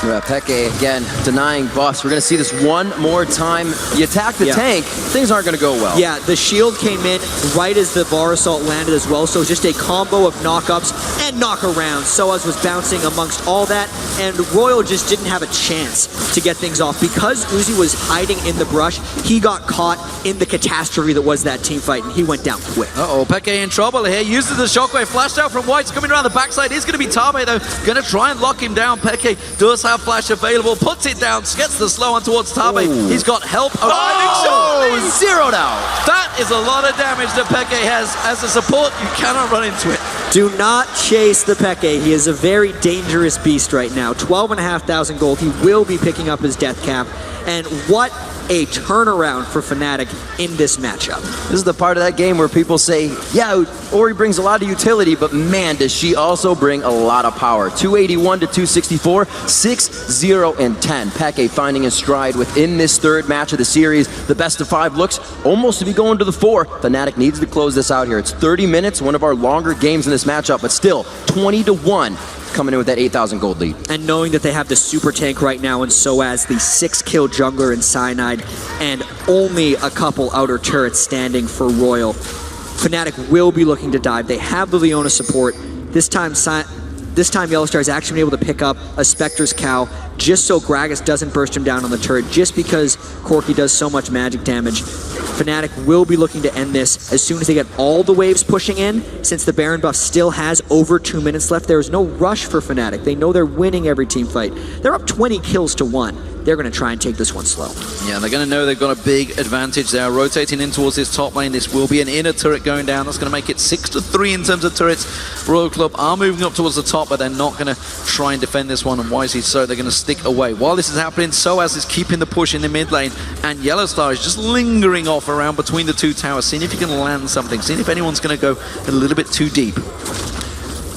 Yeah, Peke again denying buffs. We're going to see this one more time. You attack the tank, things aren't going to go well. Yeah, the shield came in right as the bar assault landed as well, so just a combo of knockups and knockarounds. Soaz was bouncing amongst all that, and Royal just didn't have a chance to get things off. Because Uzi was hiding in the brush, he got caught in the catastrophe that was that team fight, and he went down quick. Uh-oh, Peke in trouble here. Uses the shockwave, flashed out from White's coming around the backside. It's going to be Tabe, though. Going to try and lock him down. Peke does have flash available, puts it down, gets the slow on towards Tabe. He's got help arriving. Zeroed out. That is a lot of damage that Peke has. As a support, you cannot run into it. Do not chase the Peke. He is a very dangerous beast right now. 12,500 gold. He will be picking up his death cap. And what a turnaround for Fnatic in this matchup. This is the part of that game where people say, yeah, Ori brings a lot of utility, but man, does she also bring a lot of power. 281 to 264, 6-0 and 10. Peke finding his stride within this third match of the series. The best of 5 looks almost to be going to the 4. Fnatic needs to close this out here. It's 30 minutes, one of our longer games in this matchup, but still 20-1. Coming in with that 8,000 gold lead. And knowing that they have the super tank right now in Soaz, the 6-kill jungler in Cyanide, and only a couple outer turrets standing for Royal, Fnatic will be looking to dive. They have the Leona support. This time Yellowstar has actually been able to pick up a Spectre's cow just so Gragas doesn't burst him down on the turret, just because Corki does so much magic damage. Fnatic will be looking to end this as soon as they get all the waves pushing in. Since the Baron buff still has over 2 minutes left, there is no rush for Fnatic. They know they're winning every team fight. They're up 20 kills to 1. They're going to try and take this one slow. Yeah, they're going to know they've got a big advantage there. Rotating in towards this top lane, this will be an inner turret going down. That's going to make it 6-3 in terms of turrets. Royal Club are moving up towards the top, but they're not going to try and defend this one, and wisely so. They're going to stick away. While this is happening, Soaz is keeping the push in the mid lane, and Yellowstar is just lingering off around between the 2 towers, seeing if he can land something, seeing if anyone's going to go a little bit too deep.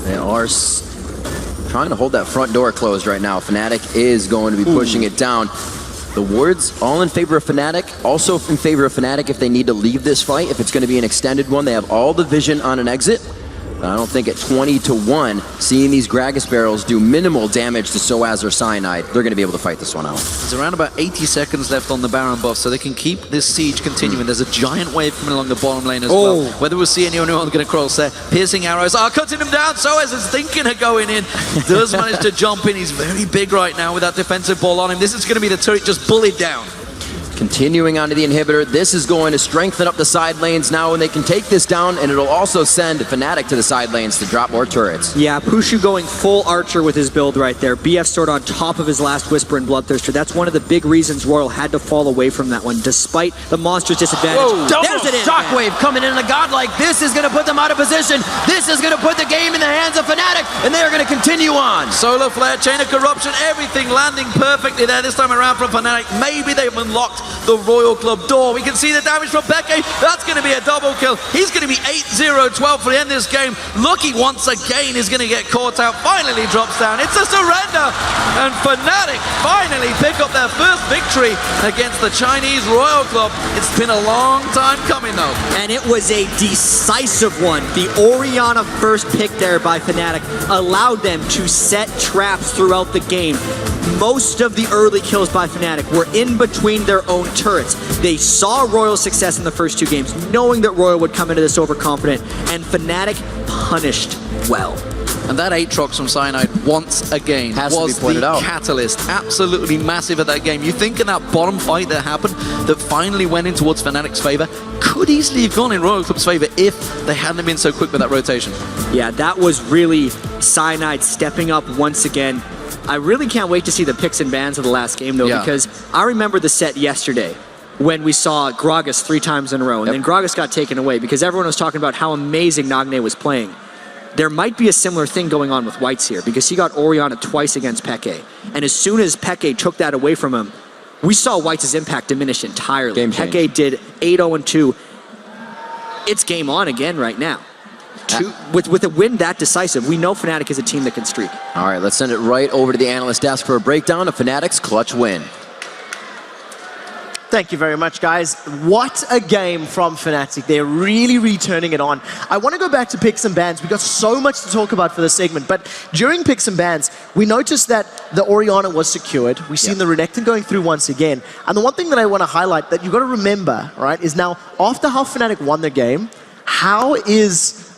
They are trying to hold that front door closed right now. Fnatic is going to be pushing it down. The wards all in favor of Fnatic, also in favor of Fnatic if they need to leave this fight. If it's going to be an extended one, they have all the vision on an exit. I don't think at 20-1, seeing these Gragas barrels do minimal damage to Soaz or Cyanide, they're going to be able to fight this one out. There's around about 80 seconds left on the Baron buff, so they can keep this siege continuing. There's a giant wave coming along the bottom lane as well. Whether we'll see anyone going to cross there. Piercing arrows are cutting him down. Soaz is thinking of going in. Does manage to jump in. He's very big right now with that defensive ball on him. This is going to be the turret just bullied down. Continuing onto the inhibitor, this is going to strengthen up the side lanes now, and they can take this down, and it'll also send Fnatic to the side lanes to drop more turrets. Yeah, Pushu going full Archer with his build right there. BF sword on top of his last Whisper and Bloodthirster. That's one of the big reasons Royal had to fall away from that one, despite the monster's disadvantage. Whoa, double shockwave coming in on the Godlike. This is going to put them out of position. This is going to put the game in the hands of Fnatic, and they are going to continue on. Solar Flare, Chain of Corruption, everything landing perfectly there this time around from Fnatic. Maybe they've unlocked the Royal Club door. We can see the damage from Peke. That's going to be a double kill. He's going to be 8-0-12 for the end of this game. Lucky once again is going to get caught out. Finally drops down. It's a surrender. And Fnatic finally pick up their first victory against the Chinese Royal Club. It's been a long time coming though. And it was a decisive one. The Orianna first pick there by Fnatic allowed them to set traps throughout the game. Most of the early kills by Fnatic were in between their own turrets. They saw Royal's success in the first 2 games, knowing that Royal would come into this overconfident, and Fnatic punished well. And that Aatrox from Cyanide, once again, was the catalyst. Absolutely massive at that game. You think in that bottom fight that happened, that finally went in towards Fnatic's favor, could easily have gone in Royal Club's favor if they hadn't been so quick with that rotation. Yeah, that was really Cyanide stepping up once again. I really can't wait to see the picks and bans of the last game, though, because I remember the set yesterday when we saw Gragas 3 times in a row, and then Gragas got taken away because everyone was talking about how amazing Nagne was playing. There might be a similar thing going on with Whites here, because he got Orianna twice against Peke, and as soon as Peke took that away from him, we saw Whites' impact diminish entirely. Peke did 8-0-2. It's game on again right now. With a win that decisive, we know Fnatic is a team that can streak. All right, let's send it right over to the analyst desk for a breakdown of Fnatic's clutch win. Thank you very much, guys. What a game from Fnatic. They're really turning it on. I want to go back to picks and bans. We've got so much to talk about for this segment, but during picks and bans, we noticed that the Orianna was secured. We've seen the Renekton going through once again. And the one thing that I want to highlight that you've got to remember, right, is now after how Fnatic won their game, how is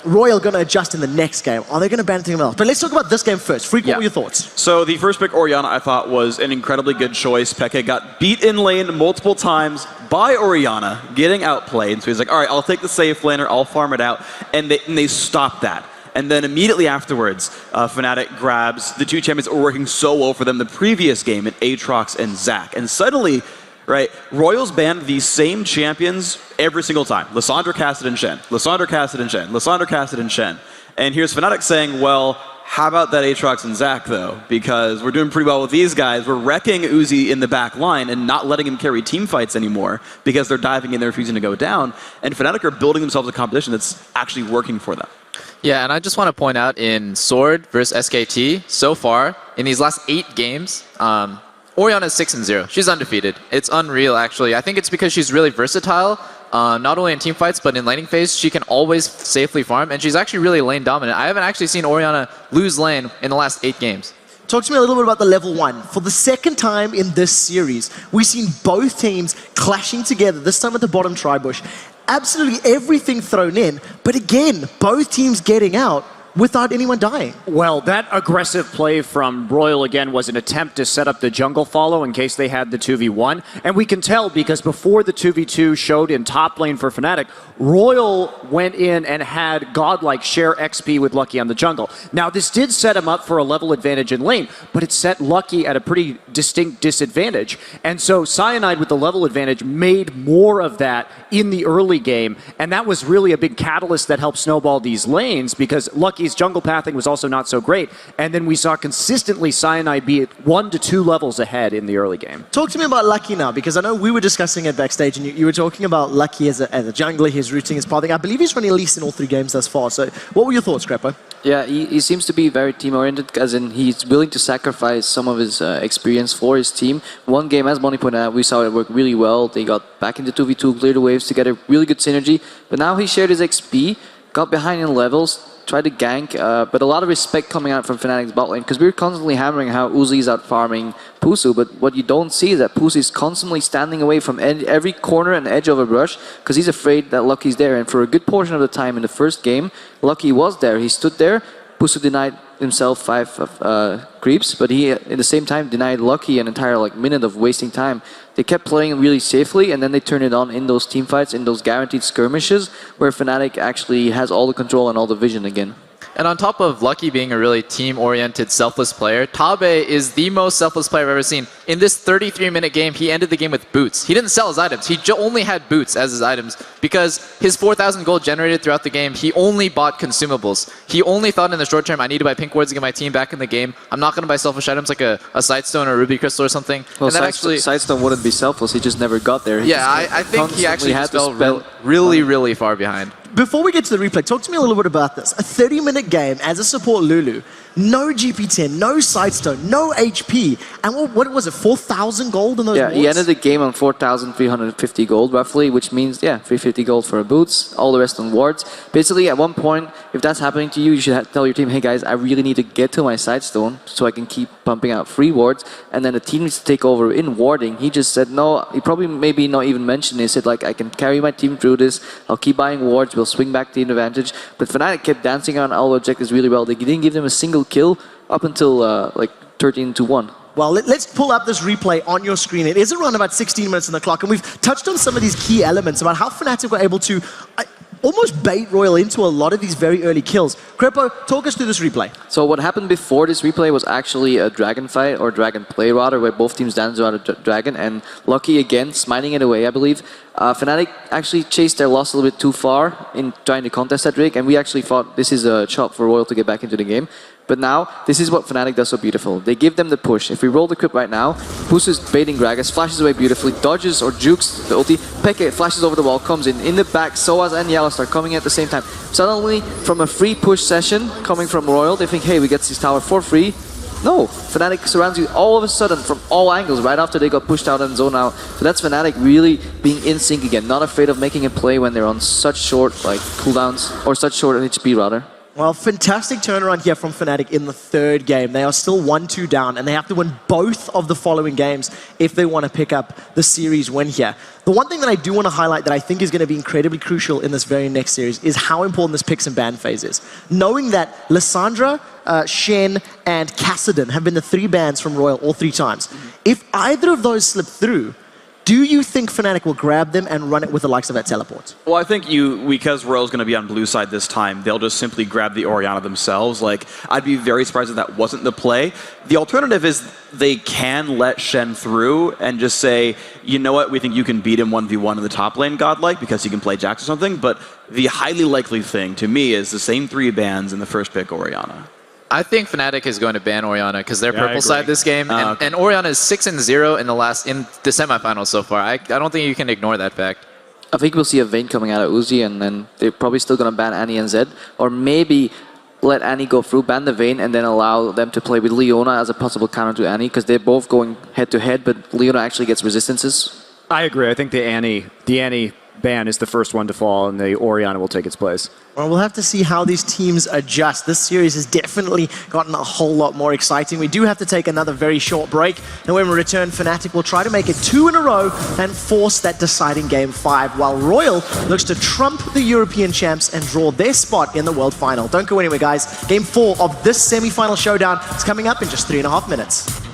Royal going to adjust in the next game? Are they going to ban anything else? But let's talk about this game first. Freak, what were your thoughts? So the first pick, Orianna, I thought was an incredibly good choice. Peke got beat in lane multiple times by Orianna, getting outplayed. So he's like, all right, I'll take the safe laner, I'll farm it out. And they stopped that. And then immediately afterwards, Fnatic grabs the 2 champions that were working so well for them the previous game in Aatrox and Zac. And suddenly, right, Royals banned these same champions every single time. Lissandra, Cassidy, and Shen. Lissandra, Cassidy, and Shen. Lissandra, Cassidy, and Shen. And here's Fnatic saying, well, how about that Aatrox and Zac, though? Because we're doing pretty well with these guys. We're wrecking Uzi in the back line and not letting him carry team fights anymore because they're diving in there, refusing to go down. And Fnatic are building themselves a competition that's actually working for them. Yeah, and I just want to point out in Sword versus SKT, so far, in these last 8 games, Orianna is 6-0. She's undefeated. It's unreal, actually. I think it's because she's really versatile, not only in team fights, but in laning phase. She can always safely farm, and she's actually really lane dominant. I haven't actually seen Orianna lose lane in the last 8 games. Talk to me a little bit about the level 1. For the second time in this series, we've seen both teams clashing together, this time at the bottom tribush. Absolutely everything thrown in, but again, both teams getting out without anyone dying. Well, that aggressive play from Royal again was an attempt to set up the jungle follow in case they had the 2v1. And we can tell because before the 2v2 showed in top lane for Fnatic, Royal went in and had godlike share XP with Lucky on the jungle. Now, this did set him up for a level advantage in lane, but it set Lucky at a pretty distinct disadvantage. And so Cyanide with the level advantage made more of that in the early game. And that was really a big catalyst that helped snowball these lanes because Lucky's jungle pathing was also not so great. And then we saw consistently Cyanide be at 1 to 2 levels ahead in the early game. Talk to me about Lucky now, because I know we were discussing it backstage and you were talking about Lucky as a jungler, his routing, his pathing. I believe he's running at least in all 3 games thus far. So what were your thoughts, Grappo? Yeah, he seems to be very team-oriented, as in he's willing to sacrifice some of his experience for his team. One game, as Bonnie pointed out, we saw it work really well. They got back into 2v2, cleared the waves together, really good synergy. But now he shared his XP, got behind in levels, tried to gank, but a lot of respect coming out from Fnatic's bot lane, because we were constantly hammering how Uzi is out farming Pusu, but what you don't see is that Pusu is constantly standing away from every corner and edge of a brush, because he's afraid that Lucky's there, and for a good portion of the time in the first game, Lucky was there. He stood there, Pusu denied himself 5 creeps, but he at the same time denied Lucky an entire minute of wasting time. They kept playing really safely, and then they turned it on in those team fights, in those guaranteed skirmishes, where Fnatic actually has all the control and all the vision again. And on top of Lucky being a really team-oriented, selfless player, Tabe is the most selfless player I've ever seen. In this 33-minute game, he ended the game with boots. He didn't sell his items. He only had boots as his items because his 4,000 gold generated throughout the game, he only bought consumables. He only thought in the short term, I need to buy pink wards to get my team back in the game. I'm not going to buy selfish items like a Sightstone or a Ruby Crystal or something. Well, Sightstone wouldn't be selfless. He just never got there. I think he actually just fell really far behind. Before we get to the replay, talk to me a little bit about this. A 30-minute game as a support Lulu. no GP10, no Sidestone, no HP, and what was it, 4,000 gold in those wards? He ended the game on 4,350 gold roughly, which means, 350 gold for boots, all the rest on wards. Basically, at one point, if that's happening to you, you should tell your team, hey guys, I really need to get to my Sidestone so I can keep pumping out free wards, and then the team needs to take over in warding. He just said no, he probably maybe not even mentioned it. He said like, I can carry my team through this, I'll keep buying wards, we'll swing back the advantage. But Fnatic kept dancing around all objectives really well. They didn't give them a single kill up until like 13-1. Well, let's pull up this replay on your screen. It is around about 16 minutes on the clock, and we've touched on some of these key elements about how Fnatic were able to almost bait Royal into a lot of these very early kills. Crepo, talk us through this replay. So what happened before this replay was actually a dragon fight, or dragon play rather, where both teams danced around a dragon, and Lucky again smiting it away, I believe. Fnatic actually chased their loss a little bit too far in trying to contest that Drake, and we actually thought this is a shot for Royal to get back into the game. But now, this is what Fnatic does so beautiful. They give them the push. If we roll the crypt right now, Boost is baiting Gragas, flashes away beautifully, dodges or jukes the ulti. Peke flashes over the wall, comes in the back, Soaz and Yellowstar coming at the same time. Suddenly, from a free push session coming from Royal, they think, hey, we get this tower for free. No, Fnatic surrounds you all of a sudden from all angles right after they got pushed out and zoned out. So that's Fnatic really being in sync again, not afraid of making a play when they're on such short cooldowns, or such short HP rather. Well, fantastic turnaround here from Fnatic in the third game. They are still 1-2 down, and they have to win both of the following games if they want to pick up the series win here. The one thing that I do want to highlight that I think is going to be incredibly crucial in this very next series is how important this picks and ban phase is. Knowing that Lissandra, Shen, and Kassadin have been the 3 bans from Royal all 3 times. If either of those slip through, do you think Fnatic will grab them and run it with the likes of that teleport? Well, I think because Royal's going to be on blue side this time, they'll just simply grab the Orianna themselves. Like, I'd be very surprised if that wasn't the play. The alternative is they can let Shen through and just say, you know what, we think you can beat him 1v1 in the top lane, godlike, because he can play Jax or something. But the highly likely thing to me is the same 3 bans in the first pick Orianna. I think Fnatic is going to ban Orianna because they're purple side this game, and Orianna is 6-0 in the semifinals so far. I don't think you can ignore that fact. I think we'll see a Vayne coming out of Uzi, and then they're probably still going to ban Annie and Zed, or maybe let Annie go through, ban the Vayne, and then allow them to play with Leona as a possible counter to Annie, because they're both going head to head, but Leona actually gets resistances. I agree. I think the Annie ban is the first one to fall, and the Orianna will take its place. Well, we'll have to see how these teams adjust. This series has definitely gotten a whole lot more exciting. We do have to take another very short break, and when we return, Fnatic will try to make it 2 in a row and force that deciding Game 5, while Royal looks to trump the European champs and draw their spot in the World Final. Don't go anywhere, guys. Game 4 of this semi-final showdown is coming up in just 3.5 minutes.